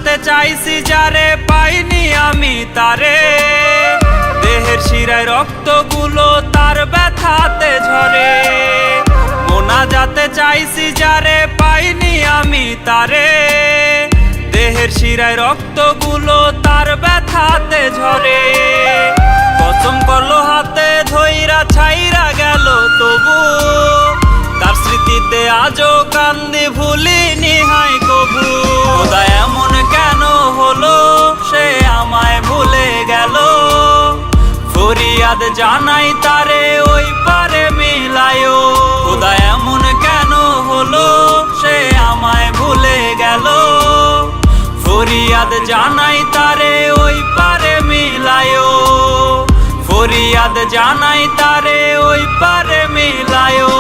যাতে চাইছি যারে পাইনি আমি তারে, দেহের শিরায় রক্তগুলো তার ব্যথাতে ঝরে। মোনা যাতে চাইছি যারে পাইনি আমি তারে, দেহের শিরায় রক্তগুলো তার ব্যথাতে ঝরে। কসম করলো হাতে ধইরা ছাইরা গেল তবু, তার স্মৃতিতে আজও কান্দি ভুলিনি হাই কবু। খোদা এমন কেন হলো সে আমায় ভুলে গেল, ফরিয়াদ জানাই তারে ওই পারে মিলায়ো। খোদা এমন কেন হলো সে আমায় ভুলে গেল, ফরিয়াদ জানাই তারে ওই পারে মিলায়ো। ফরিয়াদ জানাই তারে ওই পারে মিলায়ো।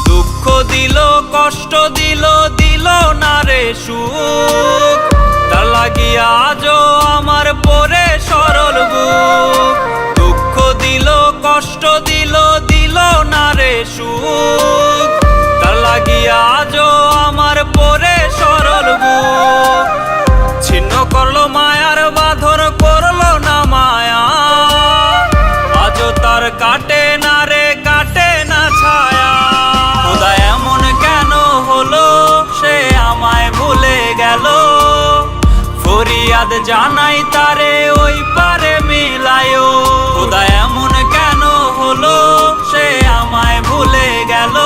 দুঃখ দিল কষ্ট দিল, দিল না রে সুখ, তার লাগিয়া আজও আমার পরে সরল বুক। দুঃখ দিল কষ্ট দিল, দিল না রে সুখ, তার লাগিয়া আজও আমার পরে সরল বুক। ছিন্ন করলো মায়ার বাঁধন, করলো না মায়া, আজও তার কাটে না রে কাটে না ছায়া। খোদা এমন কেন হলো সে আমায় ভুলে গেল, ফরিয়াদ জানাই তারে ওই পারে মিলায়ো। খোদা এমন কেন হলো সে আমায় ভুলে গেল,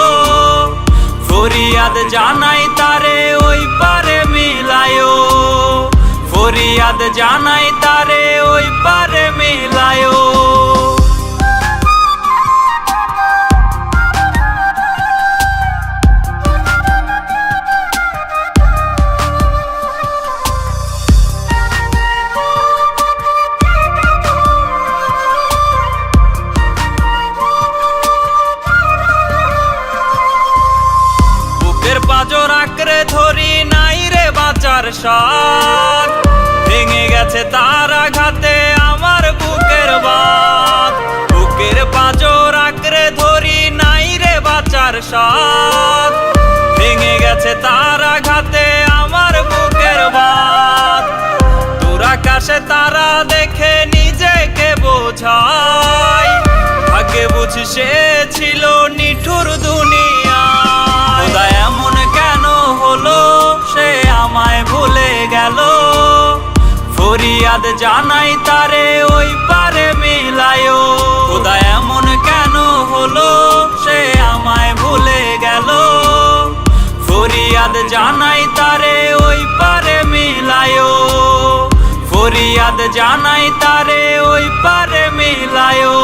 ফরিয়াদ জানাই তারে ওই পারে মিলায়ো। ফরিয়াদ জানাই তারে ওই পারে মিলায়ো। পাঁজর আঁকড়ে ধরি নাই রে বাঁচার সাথ, ভেঙে গেছে তার আঘাতে আমার বুকের বাঁধ। বুকের পাঁজর আঁকড়ে ধরি নাই রে বাঁচার সাথ, ভেঙে গেছে তার আঘাতে আমার বুকের বাঁধ। দূর আকাশে তারা দেখে নিজেকে বোঝাই, ভাগ্যে বুঝি সে ছিল নিঠুর দুনিয়া। খোদা এমন কেন হলো সে আমায় ভুলে গেল, ফরিয়াদ জানাই তারে ওই পারে মিলায়ো। খোদা এমন কেন হলো সে আমায় ভুলে গেল, ফরিয়াদ জানাই তারে ওই পারে মিলায়ো। ফরিয়াদ জানাই তারে ওই পারে মিলায়ো।